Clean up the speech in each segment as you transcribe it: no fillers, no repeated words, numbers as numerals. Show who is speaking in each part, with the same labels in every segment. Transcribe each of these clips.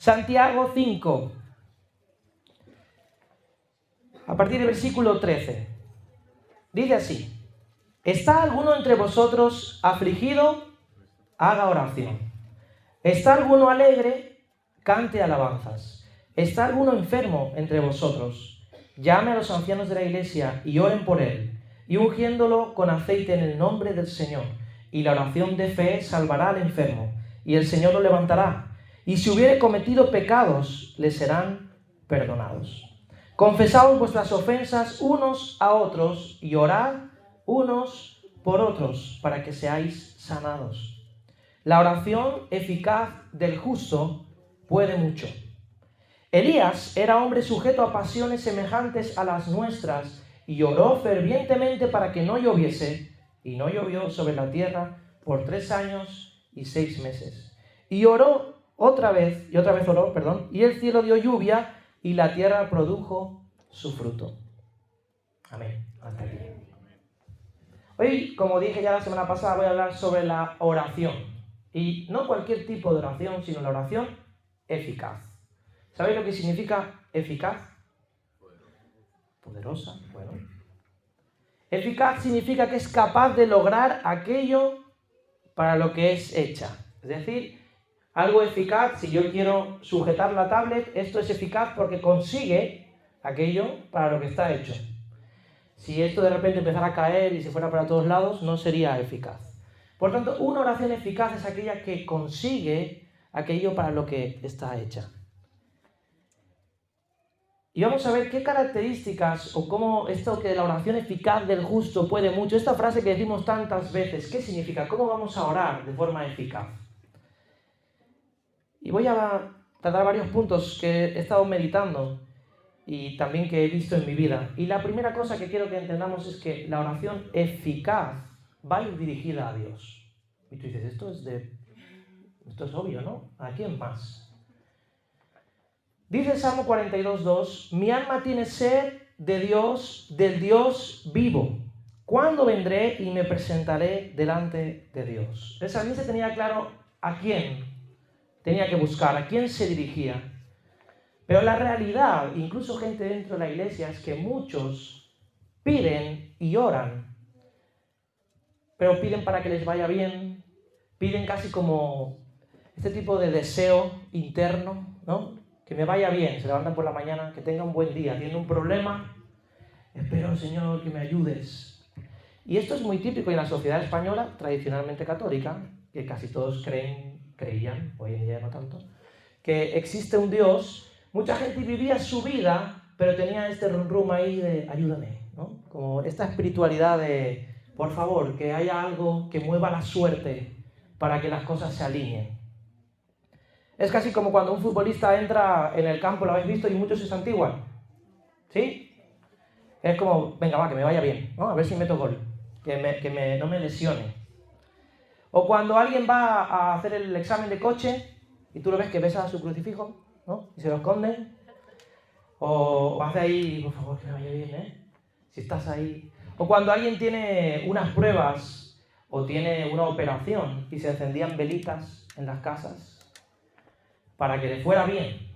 Speaker 1: Santiago 5, a partir del versículo 13. Dice así: ¿Está alguno entre vosotros afligido? Haga oración. ¿Está alguno alegre? Cante alabanzas. ¿Está alguno enfermo entre vosotros? Llame a los ancianos de la iglesia y oren por él, y ungiéndolo con aceite en el nombre del Señor. Y la oración de fe salvará al enfermo, y el Señor lo levantará. Y si hubiere cometido pecados, le serán perdonados. Confesaos vuestras ofensas unos a otros, y orad unos por otros, para que seáis sanados. La oración eficaz del justo puede mucho. Elías era hombre sujeto a pasiones semejantes a las nuestras, y oró fervientemente para que no lloviese, y no llovió sobre la tierra por 3 años y 6 meses. Y oró otra vez oró, y el cielo dio lluvia, y la tierra produjo su fruto. Amén. Hasta aquí. Hoy, como dije ya la semana pasada, voy a hablar sobre la oración. Y no cualquier tipo de oración, sino la oración eficaz. ¿Sabéis lo que significa eficaz? Poderosa, bueno. Eficaz significa que es capaz de lograr aquello para lo que es hecha. Es decir, algo eficaz, si yo quiero sujetar la tablet, esto es eficaz porque consigue aquello para lo que está hecho. Si esto de repente empezara a caer y se fuera para todos lados, no sería eficaz. Por tanto, una oración eficaz es aquella que consigue aquello para lo que está hecha. Y vamos a ver qué características o cómo esto que la oración eficaz del justo puede mucho. Esta frase que decimos tantas veces, ¿qué significa? ¿Cómo vamos a orar de forma eficaz? Y voy a tratar varios puntos que he estado meditando y también que he visto en mi vida. Y la primera cosa que quiero que entendamos es que la oración eficaz va a ir dirigida a Dios. Y tú dices, esto es obvio, ¿no? ¿A quién más? Dice el Salmo 42:2, mi alma tiene sed de Dios, del Dios vivo. ¿Cuándo vendré y me presentaré delante de Dios? El salmista tenía claro a quién tenía que buscar, a quién se dirigía. Pero la realidad, incluso gente dentro de la iglesia, es que muchos piden y oran, pero piden para que les vaya bien, piden casi como este tipo de deseo interno, ¿no? Que me vaya bien, se levantan por la mañana, que tenga un buen día, tienen un problema, espero, Señor, que me ayudes. Y esto es muy típico en la sociedad española, tradicionalmente católica, que casi todos creían, hoy en día no tanto, que existe un Dios. Mucha gente vivía su vida, pero tenía este rum ahí de ayúdame, ¿no? Como esta espiritualidad de, por favor, que haya algo que mueva la suerte para que las cosas se alineen. Es casi como cuando un futbolista entra en el campo, lo habéis visto, y muchos se santiguan. ¿Sí? Es como, venga, va, que me vaya bien, ¿no? A ver si meto gol, no me lesione. O cuando alguien va a hacer el examen de coche y tú lo ves que besa a su crucifijo, ¿no? Y se lo esconde. O hace ahí, por favor, que me vaya bien, ¿eh? Si estás ahí. O cuando alguien tiene unas pruebas o tiene una operación y se encendían velitas en las casas para que le fuera bien.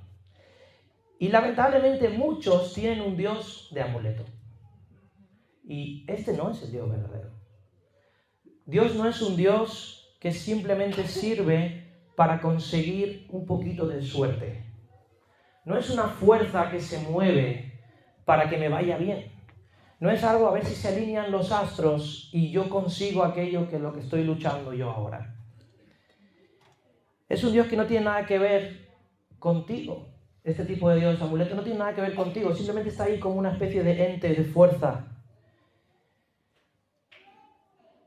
Speaker 1: Y lamentablemente muchos tienen un Dios de amuleto. Y este no es el Dios verdadero. Dios no es un Dios que simplemente sirve para conseguir un poquito de suerte. No es una fuerza que se mueve para que me vaya bien. No es algo a ver si se alinean los astros y yo consigo aquello que es lo que estoy luchando yo ahora. Es un Dios que no tiene nada que ver contigo. Este tipo de Dios amuleto no tiene nada que ver contigo. Simplemente está ahí como una especie de ente de fuerza.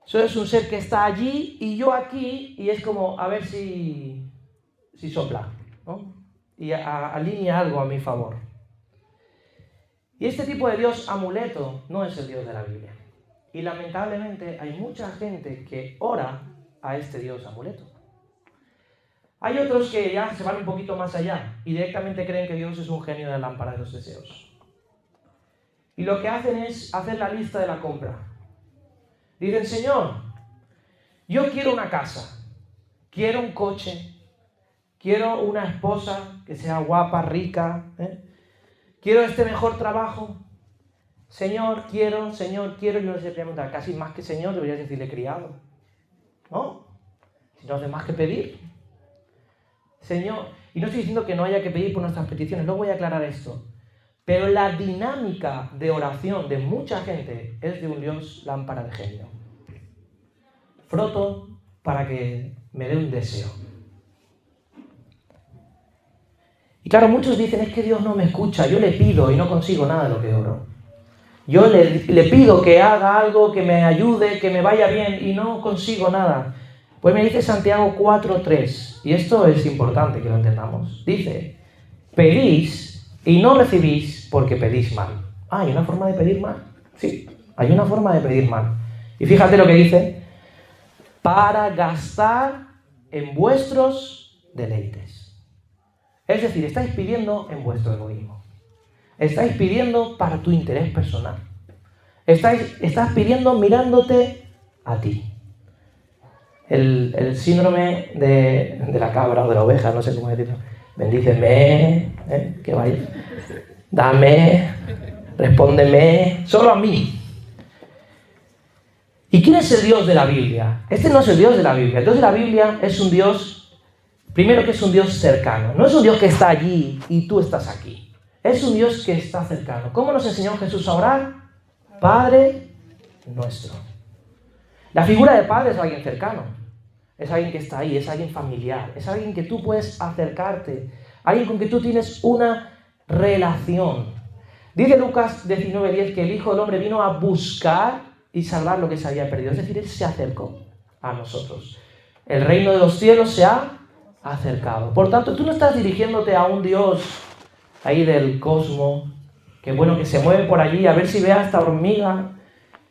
Speaker 1: Eso es un ser que está allí y yo aquí, y es como a ver si sopla, ¿no? Y alinea algo a mi favor. Y este tipo de Dios amuleto no es el Dios de la Biblia. Y lamentablemente hay mucha gente que ora a este Dios amuleto. Hay otros que ya se van un poquito más allá y directamente creen que Dios es un genio de la lámpara de los deseos. Y lo que hacen es hacer la lista de la compra. Dicen, Señor, yo quiero una casa, quiero un coche, quiero una esposa que sea guapa, rica, quiero este mejor trabajo. Señor, quiero, yo les preguntar, casi más que Señor, deberías decirle criado. ¿No? Si no hace más que pedir. Señor, y no estoy diciendo que no haya que pedir por nuestras peticiones, luego voy a aclarar esto. Pero la dinámica de oración de mucha gente es de un Dios lámpara de genio. Froto para que me dé un deseo. Y claro, muchos dicen, es que Dios no me escucha, yo le pido y no consigo nada de lo que oro. Yo le pido que haga algo, que me ayude, que me vaya bien y no consigo nada. Pues me dice Santiago 4:3, y esto es importante que lo entendamos. Dice, pedís y no recibís porque pedís mal. Ah, ¿hay una forma de pedir mal? Sí, hay una forma de pedir mal. Y fíjate lo que dice, para gastar en vuestros deleites. Es decir, estáis pidiendo en vuestro egoísmo. Estáis pidiendo para tu interés personal. Estás pidiendo mirándote a ti. El síndrome de la cabra o de la oveja, no sé cómo decirlo. Bendíceme, que vaya. Dame, respóndeme, solo a mí. ¿Y quién es el Dios de la Biblia? Este no es el Dios de la Biblia. El Dios de la Biblia es un Dios, primero que es un Dios cercano. No es un Dios que está allí y tú estás aquí. Es un Dios que está cercano. ¿Cómo nos enseñó Jesús a orar? Padre nuestro. La figura de Padre es alguien cercano. Es alguien que está ahí, es alguien familiar. Es alguien que tú puedes acercarte. Alguien con que tú tienes una relación. Dice Lucas 19:10 que el Hijo del Hombre vino a buscar y salvar lo que se había perdido. Es decir, Él se acercó a nosotros. El reino de los cielos se ha acercado. Por tanto, tú no estás dirigiéndote a un Dios ahí del cosmos, que bueno, que se mueve por allí, a ver si ve a esta hormiga.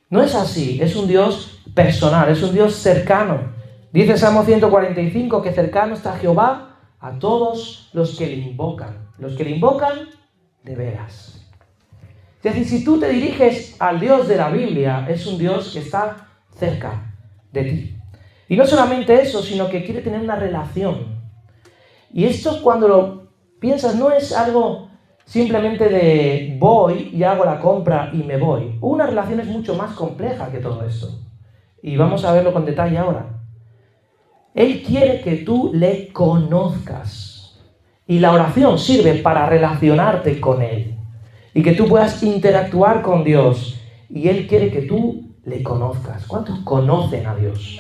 Speaker 1: No es así, es un Dios personal, es un Dios cercano. Dice Salmo 145 que cercano está Jehová a todos los que le invocan. Los que le invocan de veras. Es decir, si tú te diriges al Dios de la Biblia, es un Dios que está cerca de ti. Y no solamente eso, sino que quiere tener una relación. Y esto, cuando lo piensas, no es algo simplemente de voy y hago la compra y me voy. Una relación es mucho más compleja que todo esto. Y vamos a verlo con detalle ahora. Él quiere que tú le conozcas. Y la oración sirve para relacionarte con Él. Y que tú puedas interactuar con Dios. Y Él quiere que tú le conozcas. ¿Cuántos conocen a Dios?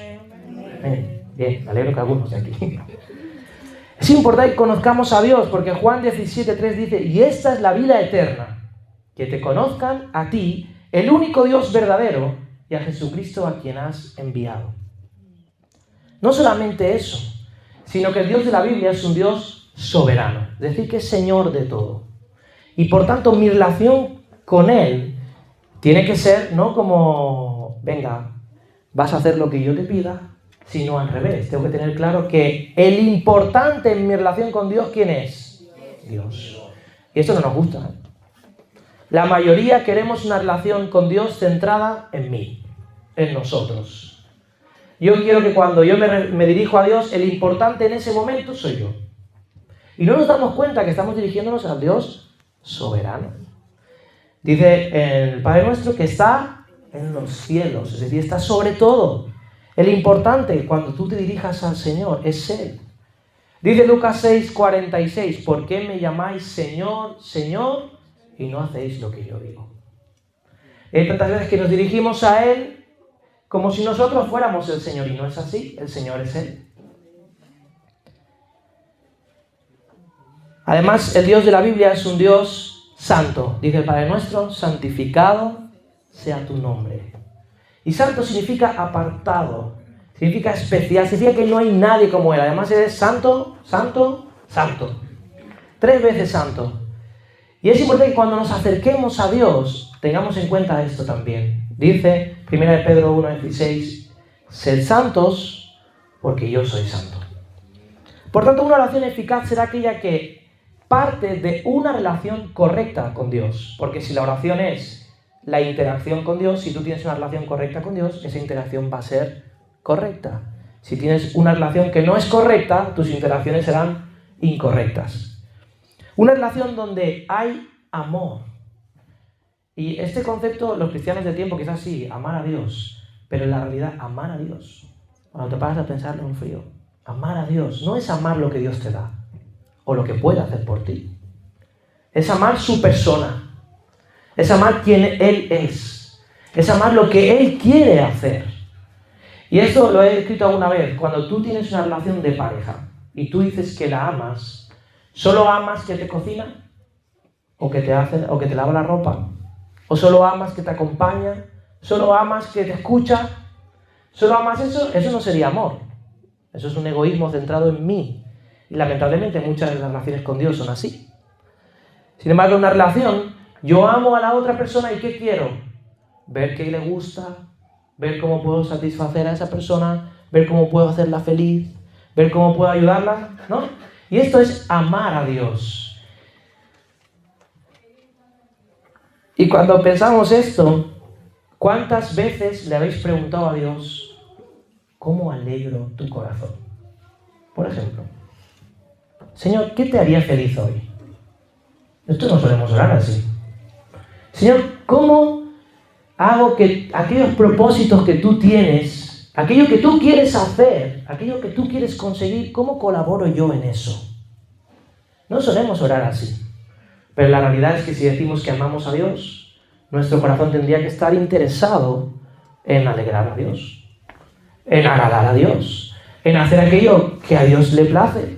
Speaker 1: Bien, me alegro que algunos de aquí. Es importante que conozcamos a Dios, porque Juan 17:3 dice, y esta es la vida eterna, que te conozcan a ti, el único Dios verdadero, y a Jesucristo a quien has enviado. No solamente eso, sino que el Dios de la Biblia es un Dios soberano, es decir, que es Señor de todo. Y por tanto, mi relación con Él tiene que ser no como, venga, vas a hacer lo que yo te pida, sino al revés. Tengo que tener claro que el importante en mi relación con Dios, ¿quién es? Dios. Y eso no nos gusta. La mayoría queremos una relación con Dios centrada en mí, en nosotros. Yo quiero que cuando yo me dirijo a Dios, el importante en ese momento soy yo. Y no nos damos cuenta que estamos dirigiéndonos al Dios soberano. Dice el Padre Nuestro que está en los cielos, es decir, está sobre todo. El importante cuando tú te dirijas al Señor es Él. Dice Lucas 6:46, ¿por qué me llamáis Señor, Señor, y no hacéis lo que yo digo? Hay tantas veces que nos dirigimos a Él como si nosotros fuéramos el Señor, y no es así, el Señor es Él. Además, el Dios de la Biblia es un Dios santo. Dice el Padre Nuestro, santificado sea tu nombre. Y santo significa apartado, significa especial, significa que no hay nadie como Él. Además, Él es santo, santo, santo. 3 veces santo. Y es importante que cuando nos acerquemos a Dios, tengamos en cuenta esto también. Dice 1 Pedro 1:16, sed santos porque yo soy santo. Por tanto, una oración eficaz será aquella que parte de una relación correcta con Dios. Porque si la oración es la interacción con Dios, si tú tienes una relación correcta con Dios, esa interacción va a ser correcta. Si tienes una relación que no es correcta, tus interacciones serán incorrectas. Una relación donde hay amor. Y este concepto, los cristianos de tiempo quizás sí, amar a Dios, pero en la realidad, amar a Dios, cuando te paras a pensarlo en frío, amar a Dios no es amar lo que Dios te da o lo que puede hacer por ti. Es amar su persona, es amar quien Él es amar lo que Él quiere hacer. Y esto lo he escrito alguna vez, cuando tú tienes una relación de pareja y tú dices que la amas, ¿solo amas que te cocina? ¿O que te hace, o que te lava la ropa? ¿O solo amas que te acompaña? ¿Solo amas que te escucha? ¿Solo amas eso? Eso no sería amor. Eso es un egoísmo centrado en mí. Y lamentablemente muchas de las relaciones con Dios son así. Sin embargo, en una relación, yo amo a la otra persona y ¿qué quiero? Ver qué le gusta, ver cómo puedo satisfacer a esa persona, ver cómo puedo hacerla feliz, ver cómo puedo ayudarla, ¿no? Y esto es amar a Dios. Y cuando pensamos esto, ¿cuántas veces le habéis preguntado a Dios, ¿cómo alegro tu corazón? Por ejemplo, Señor, ¿qué te haría feliz hoy? Esto no solemos orar así. Señor, ¿cómo hago que aquellos propósitos que tú tienes, aquello que tú quieres hacer, aquello que tú quieres conseguir, cómo colaboro yo en eso? No solemos orar así. Pero la realidad es que si decimos que amamos a Dios, nuestro corazón tendría que estar interesado en alegrar a Dios, en agradar a Dios, en hacer aquello que a Dios le place.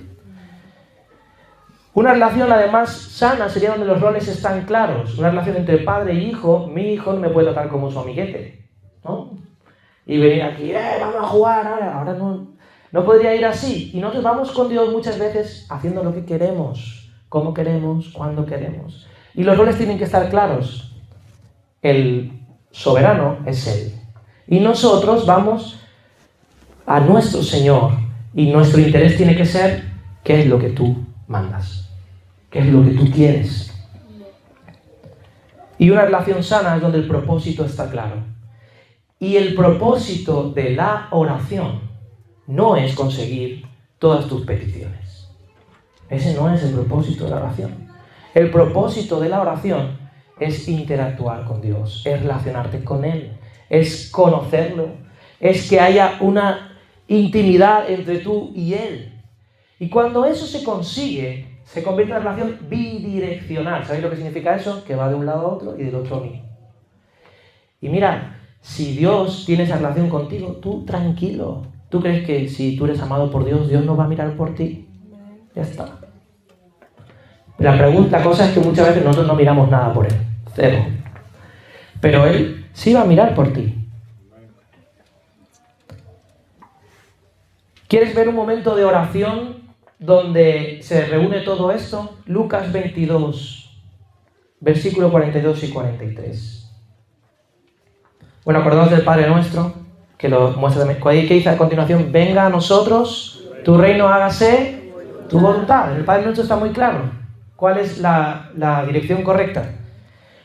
Speaker 1: Una relación además sana sería donde los roles están claros. Una relación entre padre e hijo. Mi hijo no me puede tratar como su amiguete, ¿no? Y venir aquí, vamos a jugar, ahora no podría ir así. Y nosotros vamos con Dios muchas veces haciendo lo que queremos, cómo queremos, cuándo queremos. Y los roles tienen que estar claros. El soberano es Él. Y nosotros vamos a nuestro Señor. Y nuestro interés tiene que ser, ¿qué es lo que tú mandas? ¿Qué es lo que tú quieres? Y una relación sana es donde el propósito está claro. Y el propósito de la oración no es conseguir todas tus peticiones. Ese no es el propósito de la oración. El propósito de la oración es interactuar con Dios, es relacionarte con Él, es conocerlo, es que haya una intimidad entre tú y Él. Y cuando eso se consigue, se convierte en una relación bidireccional. ¿Sabéis lo que significa eso? Que va de un lado a otro y del otro a mí. Y mira, si Dios tiene esa relación contigo, tú tranquilo. ¿Tú crees que si tú eres amado por Dios, Dios no va a mirar por ti? Ya está. La cosa es que muchas veces nosotros no miramos nada por Él. Cero. Pero Él sí va a mirar por ti. ¿Quieres ver un momento de oración donde se reúne todo esto? Lucas 22, versículo 42 y 43. Bueno, acordaos del Padre Nuestro, que lo muestra también. ¿Qué dice a continuación? Venga a nosotros, tu reino, hágase tu voluntad. El Padre Nuestro está muy claro. ¿Cuál es la dirección correcta?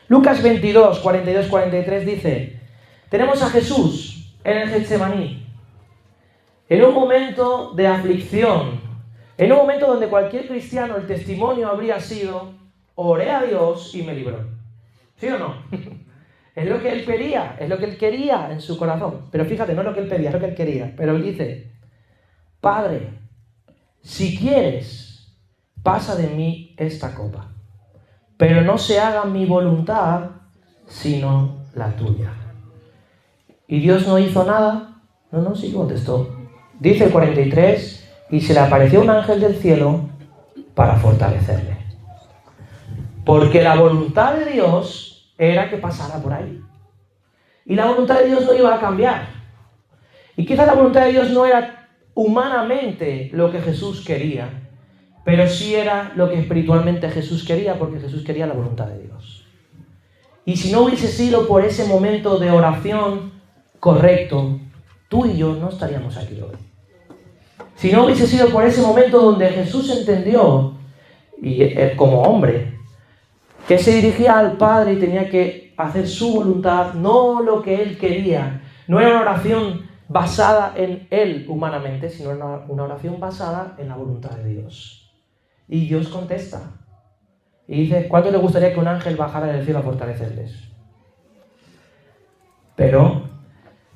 Speaker 1: Lucas 22, 42, 43 dice, tenemos a Jesús en el Getsemaní, en un momento de aflicción, en un momento donde cualquier cristiano, el testimonio habría sido, oré a Dios y me libró. ¿Sí o no? Es lo que él quería, es lo que él quería en su corazón. Pero fíjate, no es lo que él pedía, es lo que él quería. Pero él dice, Padre, si quieres, pasa de mí esta copa. Pero no se haga mi voluntad, sino la tuya. ¿Y Dios no hizo nada? No, sí contestó. Dice el 43, y se le apareció un ángel del cielo para fortalecerle. Porque la voluntad de Dios era que pasara por ahí. Y la voluntad de Dios no iba a cambiar. Y quizás la voluntad de Dios no era humanamente lo que Jesús quería, pero sí era lo que espiritualmente Jesús quería, porque Jesús quería la voluntad de Dios. Y si no hubiese sido por ese momento de oración correcto, tú y yo no estaríamos aquí hoy. Si no hubiese sido por ese momento donde Jesús entendió, y como hombre, que se dirigía al Padre y tenía que hacer su voluntad, no lo que Él quería. No era una oración basada en Él humanamente, sino una oración basada en la voluntad de Dios. Y Dios contesta. Y dice, ¿cuánto le gustaría que un ángel bajara del cielo a fortalecerles? Pero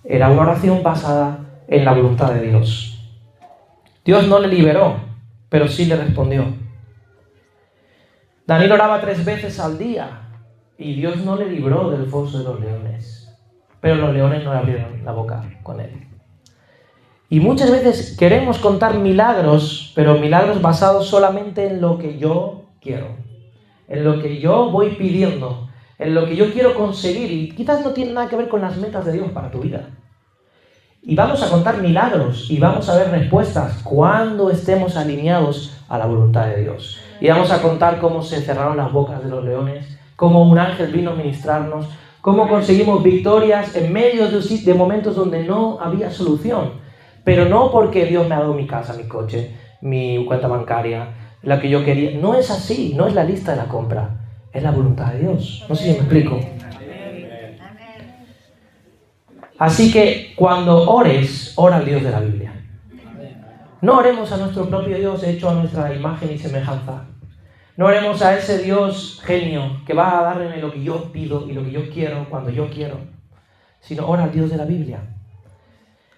Speaker 1: era una oración basada en la voluntad de Dios. Dios no le liberó, pero sí le respondió. Daniel oraba 3 veces al día y Dios no le libró del foso de los leones. Pero los leones no le abrieron la boca con él. Y muchas veces queremos contar milagros, pero milagros basados solamente en lo que yo quiero, en lo que yo voy pidiendo, en lo que yo quiero conseguir, y quizás no tiene nada que ver con las metas de Dios para tu vida. Y vamos a contar milagros y vamos a ver respuestas cuando estemos alineados a la voluntad de Dios. Y vamos a contar cómo se cerraron las bocas de los leones, cómo un ángel vino a ministrarnos, cómo conseguimos victorias en medio de momentos donde no había solución. Pero no porque Dios me ha dado mi casa, mi coche, mi cuenta bancaria, la que yo quería. No es así, no es la lista de la compra, es la voluntad de Dios. No sé si me explico. Así que cuando ores, ora al Dios de la Biblia. No oremos a nuestro propio Dios hecho a nuestra imagen y semejanza. No oremos a ese Dios genio que va a darme lo que yo pido y lo que yo quiero cuando yo quiero, sino ora al Dios de la Biblia.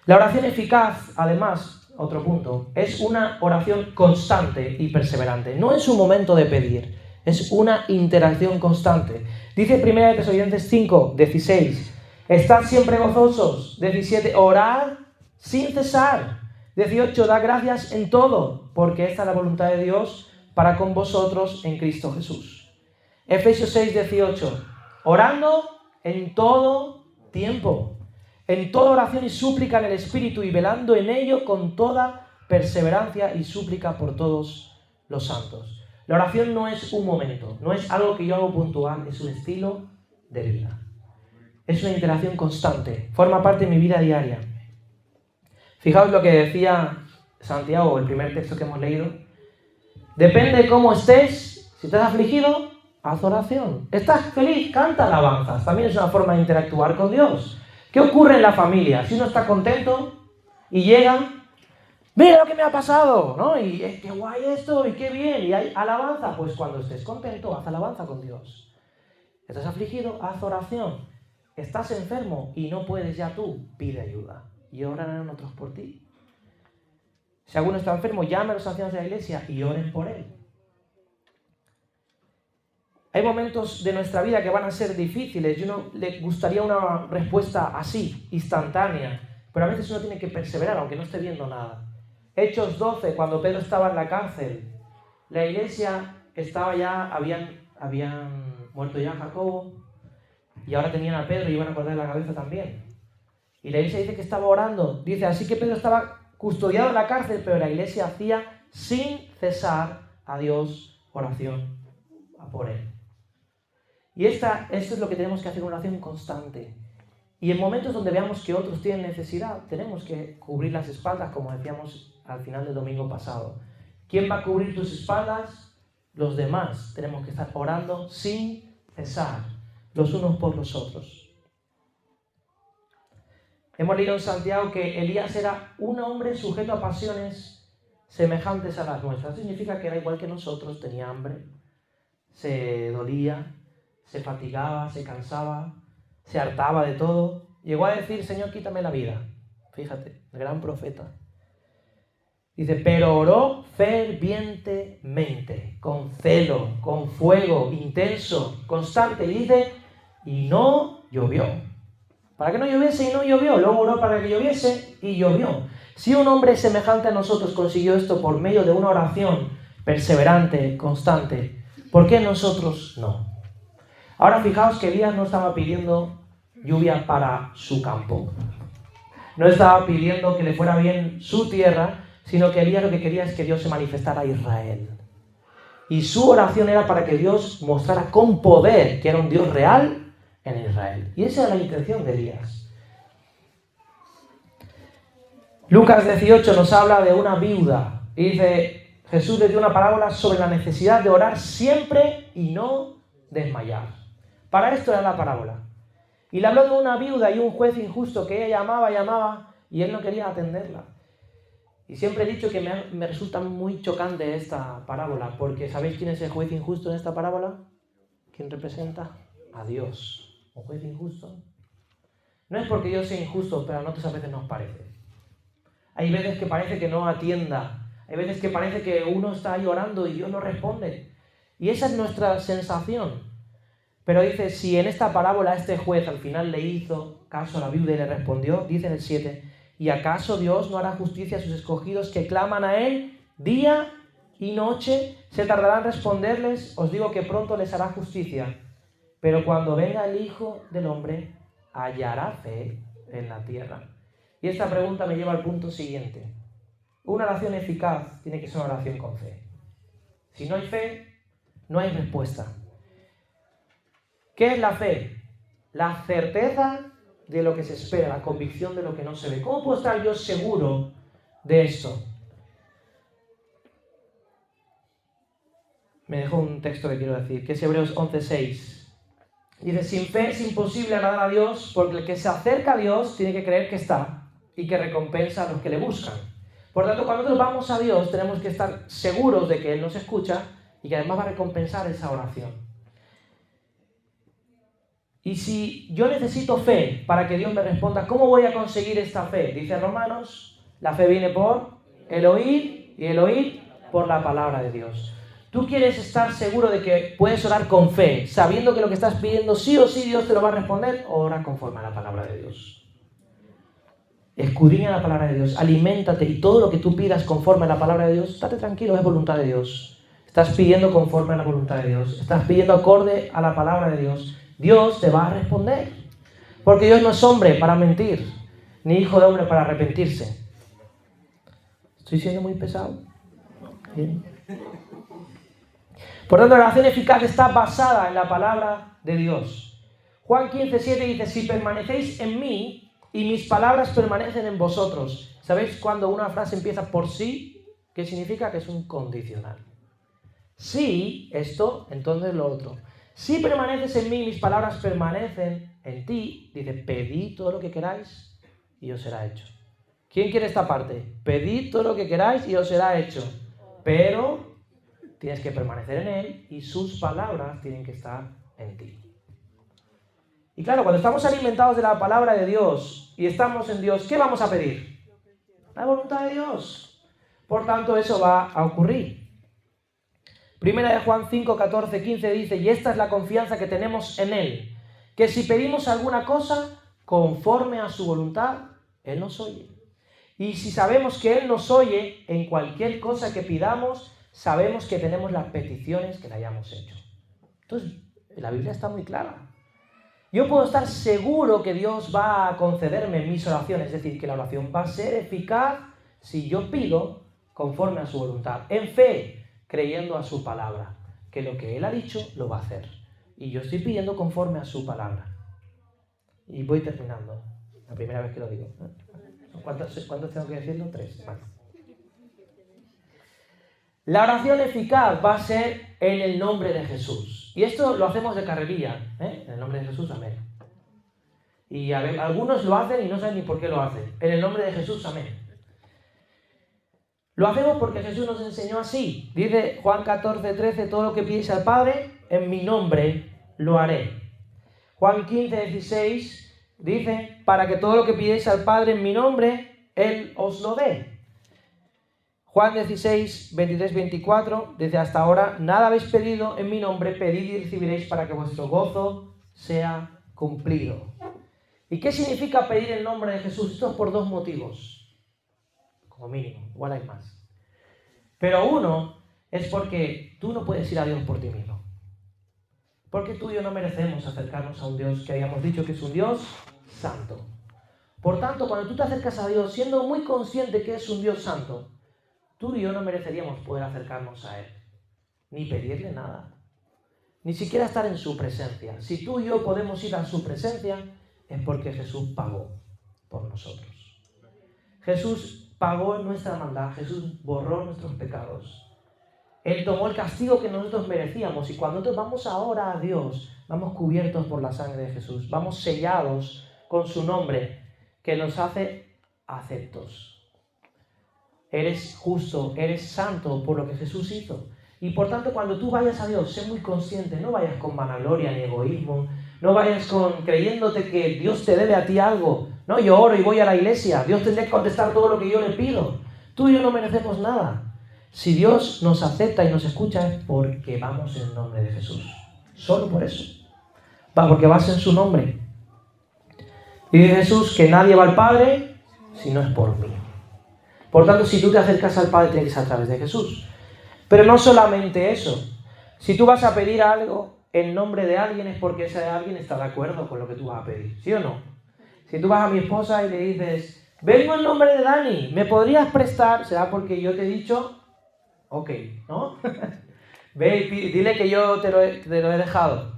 Speaker 1: La oración eficaz, además, otro punto, es una oración constante y perseverante. No es un momento de pedir, es una interacción constante. Dice 1 Tesalonicenses 5:16, estad siempre gozosos. 17, orad sin cesar. 18, da gracias en todo, porque esta es la voluntad de Dios para con vosotros en Cristo Jesús. Efesios 6:18, orando en todo tiempo, en toda oración y súplica en el Espíritu y velando en ello con toda perseverancia y súplica por todos los santos. La oración no es un momento, no es algo que yo hago puntual, es un estilo de vida. Es una interacción constante, forma parte de mi vida diaria. Fijaos lo que decía Santiago, el primer texto que hemos leído. Depende de cómo estés, si estás afligido, haz oración. ¿Estás feliz? Canta alabanzas. También es una forma de interactuar con Dios. ¿Qué ocurre en la familia? Si uno está contento y llega, mira lo que me ha pasado, ¿no? Y qué guay esto, y qué bien, y hay alabanza. Pues cuando estés contento, haz alabanza con Dios. ¿Estás afligido? Haz oración. ¿Estás enfermo y no puedes ya tú? Pide ayuda y orarán otros por ti. Si alguno está enfermo, llame a los ancianos de la iglesia y oren por él. Hay momentos de nuestra vida que van a ser difíciles y uno le gustaría una respuesta así, instantánea, pero a veces uno tiene que perseverar aunque no esté viendo nada. Hechos 12, cuando Pedro estaba en la cárcel, la iglesia estaba ya, habían muerto ya a Jacobo y ahora tenían a Pedro y iban a cortar la cabeza también. Y la iglesia dice que estaba orando, dice, así que Pedro estaba custodiado en la cárcel, pero la iglesia hacía sin cesar a Dios oración por él. Y esto es lo que tenemos que hacer, una oración constante. Y en momentos donde veamos que otros tienen necesidad, tenemos que cubrir las espaldas, como decíamos al final del domingo pasado. ¿Quién va a cubrir tus espaldas? Los demás. Tenemos que estar orando sin cesar, los unos por los otros. Hemos leído en Santiago que Elías era un hombre sujeto a pasiones semejantes a las nuestras. Eso significa que era igual que nosotros, tenía hambre, se dolía, se fatigaba, se cansaba, se hartaba de todo. Llegó a decir, Señor, quítame la vida. Fíjate, el gran profeta. Dice, pero oró fervientemente, con celo, con fuego, intenso, constante. Y dice, y no llovió. Para que no lloviese y no llovió. Luego oró para que lloviese y llovió. Si un hombre semejante a nosotros consiguió esto por medio de una oración perseverante, constante, ¿por qué nosotros no? Ahora fijaos que Elías no estaba pidiendo lluvia para su campo. No estaba pidiendo que le fuera bien su tierra, sino que Elías lo que quería es que Dios se manifestara a Israel. Y su oración era para que Dios mostrara con poder que era un Dios real en Israel. Y esa era la intención de Elías. Lucas 18 nos habla de una viuda. Y dice, Jesús le dio una parábola sobre la necesidad de orar siempre y no desmayar. Para esto era la parábola. Y le habló de una viuda y un juez injusto que ella llamaba, y él no quería atenderla. Y siempre he dicho que me resulta muy chocante esta parábola, porque ¿sabéis quién es el juez injusto en esta parábola? ¿Quién representa? A Dios. ¿Un juez injusto? No es porque Dios sea injusto, pero a nosotros a veces nos parece. Hay veces que parece que no atienda. Hay veces que parece que uno está ahí orando y Dios no responde. Y esa es nuestra sensación. Pero dice, si en esta parábola este juez al final le hizo caso a la viuda y le respondió, dice en el 7, ¿y acaso Dios no hará justicia a sus escogidos que claman a Él día y noche? ¿Se tardará en responderles? Os digo que pronto les hará justicia. Pero cuando venga el Hijo del Hombre, ¿hallará fe en la tierra? Y esta pregunta me lleva al punto siguiente. Una oración eficaz tiene que ser una oración con fe. Si no hay fe, no hay respuesta. ¿Qué es la fe? La certeza de lo que se espera, la convicción de lo que no se ve. ¿Cómo puedo estar yo seguro de esto? Me dejo un texto que quiero decir, que es Hebreos 11:6. Dice, sin fe es imposible agradar a Dios, porque el que se acerca a Dios tiene que creer que está y que recompensa a los que le buscan. Por tanto, cuando nosotros vamos a Dios, tenemos que estar seguros de que Él nos escucha y que además va a recompensar esa oración. Y si yo necesito fe para que Dios me responda, ¿cómo voy a conseguir esta fe? Dice Romanos, la fe viene por el oír y el oír por la palabra de Dios. Tú quieres estar seguro de que puedes orar con fe, sabiendo que lo que estás pidiendo sí o sí Dios te lo va a responder, ora conforme a la palabra de Dios. Escudriña la palabra de Dios, aliméntate y todo lo que tú pidas conforme a la palabra de Dios, estate tranquilo, es voluntad de Dios. Estás pidiendo conforme a la voluntad de Dios, estás pidiendo acorde a la palabra de Dios. Dios te va a responder, porque Dios no es hombre para mentir, ni hijo de hombre para arrepentirse. ¿Estoy siendo muy pesado? Bien. Por tanto, la oración eficaz está basada en la palabra de Dios. Juan 15:7 dice, si permanecéis en mí y mis palabras permanecen en vosotros. ¿Sabéis cuando una frase empieza por sí? ¿Qué significa? Que es un condicional. Si esto, entonces lo otro. Si permaneces en mí, mis palabras permanecen en ti, dice, pedid todo lo que queráis y os será hecho. ¿Quién quiere esta parte? Pedid todo lo que queráis y os será hecho. Pero tienes que permanecer en Él y sus palabras tienen que estar en ti. Y claro, cuando estamos alimentados de la palabra de Dios y estamos en Dios, ¿qué vamos a pedir? La voluntad de Dios. Por tanto, eso va a ocurrir. Primera de Juan 5, 14, 15 dice, y esta es la confianza que tenemos en Él, que si pedimos alguna cosa conforme a su voluntad, Él nos oye. Y si sabemos que Él nos oye en cualquier cosa que pidamos, sabemos que tenemos las peticiones que le hayamos hecho. Entonces, la Biblia está muy clara. Yo puedo estar seguro que Dios va a concederme mis oraciones, es decir, que la oración va a ser eficaz si yo pido conforme a su voluntad, en fe, creyendo a su palabra, que lo que Él ha dicho lo va a hacer. Y yo estoy pidiendo conforme a su palabra. Y voy terminando. La primera vez que lo digo. ¿Cuántos tengo que decirlo? 3. Vale. La oración eficaz va a ser en el nombre de Jesús. Y esto lo hacemos de carrerilla. En el nombre de Jesús, amén. Y algunos lo hacen y no saben ni por qué lo hacen. En el nombre de Jesús, amén. Lo hacemos porque Jesús nos enseñó así. Dice Juan 14:13, todo lo que pidéis al Padre, en mi nombre lo haré. Juan 15:16 dice, para que todo lo que pidéis al Padre en mi nombre, Él os lo dé. Juan 16:23-24 dice, hasta ahora nada habéis pedido en mi nombre, pedid y recibiréis para que vuestro gozo sea cumplido. ¿Y qué significa pedir en nombre de Jesús? Esto es por 2 motivos. Como mínimo, igual hay más. Pero uno es porque tú no puedes ir a Dios por ti mismo. Porque tú y yo no merecemos acercarnos a un Dios que habíamos dicho que es un Dios santo. Por tanto, cuando tú te acercas a Dios siendo muy consciente que es un Dios santo, tú y yo no mereceríamos poder acercarnos a Él, ni pedirle nada, ni siquiera estar en su presencia. Si tú y yo podemos ir a su presencia, es porque Jesús pagó por nosotros. Jesús pagó nuestra maldad, Jesús borró nuestros pecados. Él tomó el castigo que nosotros merecíamos y cuando nosotros vamos ahora a Dios, vamos cubiertos por la sangre de Jesús, vamos sellados con su nombre que nos hace aceptos. eres justo, eres santo por lo que Jesús hizo. Y por tanto, cuando tú vayas a Dios, sé muy consciente, no vayas con vanagloria ni egoísmo, no vayas creyéndote que Dios te debe a ti algo. No, yo oro y voy a la iglesia, Dios tendrá que contestar todo lo que yo le pido. Tú y yo no merecemos nada. Si Dios nos acepta y nos escucha es porque vamos en el nombre de Jesús. Solo por eso. Porque vas en su nombre. Y dice Jesús que nadie va al Padre si no es por mí. Por tanto, si tú te acercas al Padre, tiene que ser a través de Jesús. Pero no solamente eso. Si tú vas a pedir algo en nombre de alguien es porque ese alguien está de acuerdo con lo que tú vas a pedir. ¿Sí o no? Si tú vas a mi esposa y le dices, vengo en nombre de Dani, ¿me podrías prestar? Será porque yo te he dicho, ok, ¿no? Ve y dile que yo te lo he dejado.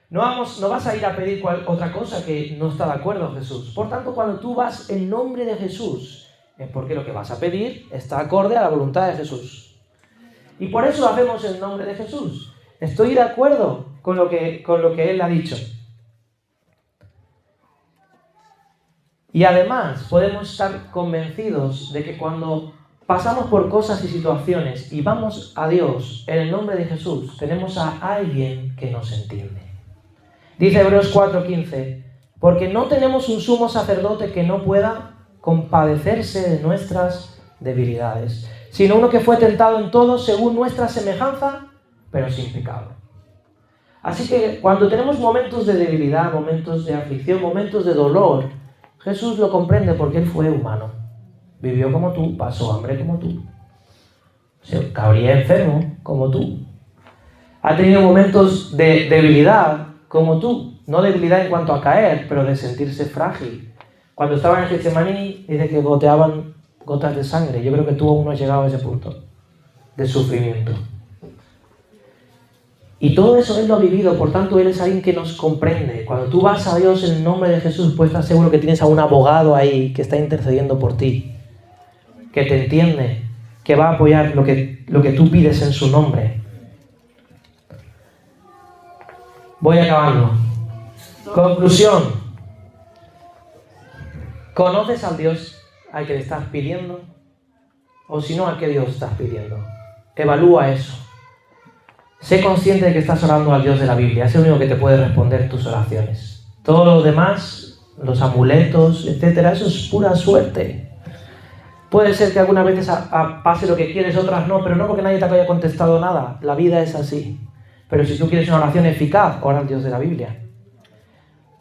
Speaker 1: No vas a ir a pedir otra cosa que no está de acuerdo Jesús. Por tanto, cuando tú vas en nombre de Jesús, es porque lo que vas a pedir está acorde a la voluntad de Jesús. Y por eso lo hacemos en nombre de Jesús. Estoy de acuerdo con lo que Él ha dicho. Y además podemos estar convencidos de que cuando pasamos por cosas y situaciones y vamos a Dios en el nombre de Jesús, tenemos a alguien que nos entiende. Dice Hebreos 4:15, porque no tenemos un sumo sacerdote que no pueda compadecerse de nuestras debilidades, sino uno que fue tentado en todo según nuestra semejanza, pero sin pecado. Así que cuando tenemos momentos de debilidad, momentos de aflicción, momentos de dolor, Jesús lo comprende porque Él fue humano. Vivió como tú, pasó hambre como tú. Se cabría enfermo como tú. Ha tenido momentos de debilidad como tú. No debilidad en cuanto a caer, pero de sentirse frágil. Cuando estaba en Getsemaní, dice que goteaban gotas de sangre. Yo creo que tú aún no has llegado a ese punto de sufrimiento. Y todo eso Él lo ha vivido, por tanto Él es alguien que nos comprende. Cuando tú vas a Dios en el nombre de Jesús, pues estás seguro que tienes a un abogado ahí que está intercediendo por ti, que te entiende, que va a apoyar lo que tú pides en su nombre. Voy acabando. Conclusión. ¿Conoces al Dios al que le estás pidiendo? O si no, ¿a qué Dios estás pidiendo? Evalúa eso. Sé consciente de que estás orando al Dios de la Biblia. Es el único que te puede responder tus oraciones. Todo lo demás, los amuletos, etcétera, eso es pura suerte. Puede ser que algunas veces pase lo que quieres, otras no, pero no porque nadie te haya contestado nada. La vida es así. Pero si tú quieres una oración eficaz, ora al Dios de la Biblia.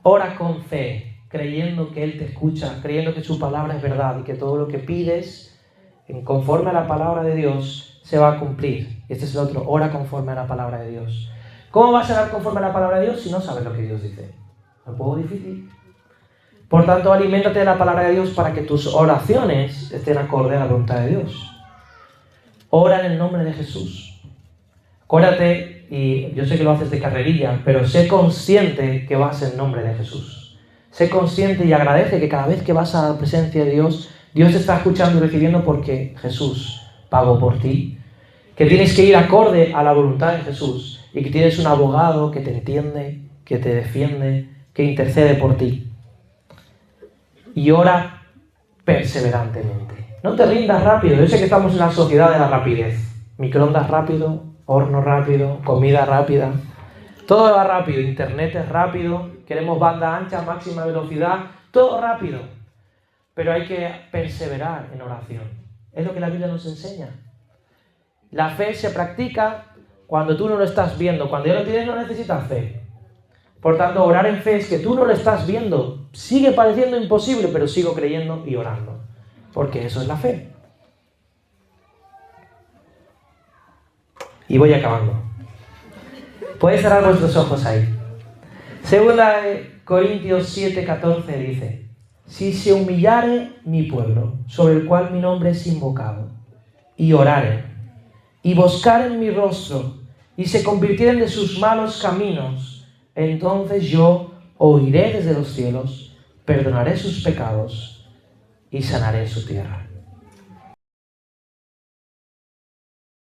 Speaker 1: Ora con fe, creyendo que Él te escucha, creyendo que su palabra es verdad y que todo lo que pides, conforme a la palabra de Dios, se va a cumplir. Y este es el otro, ora conforme a la palabra de Dios. ¿Cómo vas a orar conforme a la palabra de Dios si no sabes lo que Dios dice? ¿Un poco difícil? Por tanto, aliméntate de la palabra de Dios para que tus oraciones estén acorde a la voluntad de Dios. Ora en el nombre de Jesús. Acuérdate, y yo sé que lo haces de carrerilla, pero sé consciente que vas en nombre de Jesús. Sé consciente y agradece que cada vez que vas a la presencia de Dios, Dios te está escuchando y recibiendo porque Jesús pagó por ti. Que tienes que ir acorde a la voluntad de Jesús y que tienes un abogado que te entiende, que te defiende, que intercede por ti. Y ora perseverantemente. No te rindas rápido. Yo sé que estamos en la sociedad de la rapidez. Microondas rápido, horno rápido, comida rápida. Todo va rápido. Internet es rápido. Queremos banda ancha, máxima velocidad. Todo rápido. Pero hay que perseverar en oración. Es lo que la Biblia nos enseña. La fe se practica cuando tú no lo estás viendo. Cuando ya lo tienes no necesitas fe. Por tanto, orar en fe es que tú no lo estás viendo. Sigue pareciendo imposible, pero sigo creyendo y orando. Porque eso es la fe. Y voy acabando. Podéis cerrar vuestros ojos ahí. Segunda de Corintios 7:14 dice: si se humillare mi pueblo, sobre el cual mi nombre es invocado, y oraren, y buscaren mi rostro, y se convirtieren de sus malos caminos, entonces yo oiré desde los cielos, perdonaré sus pecados, y sanaré su tierra.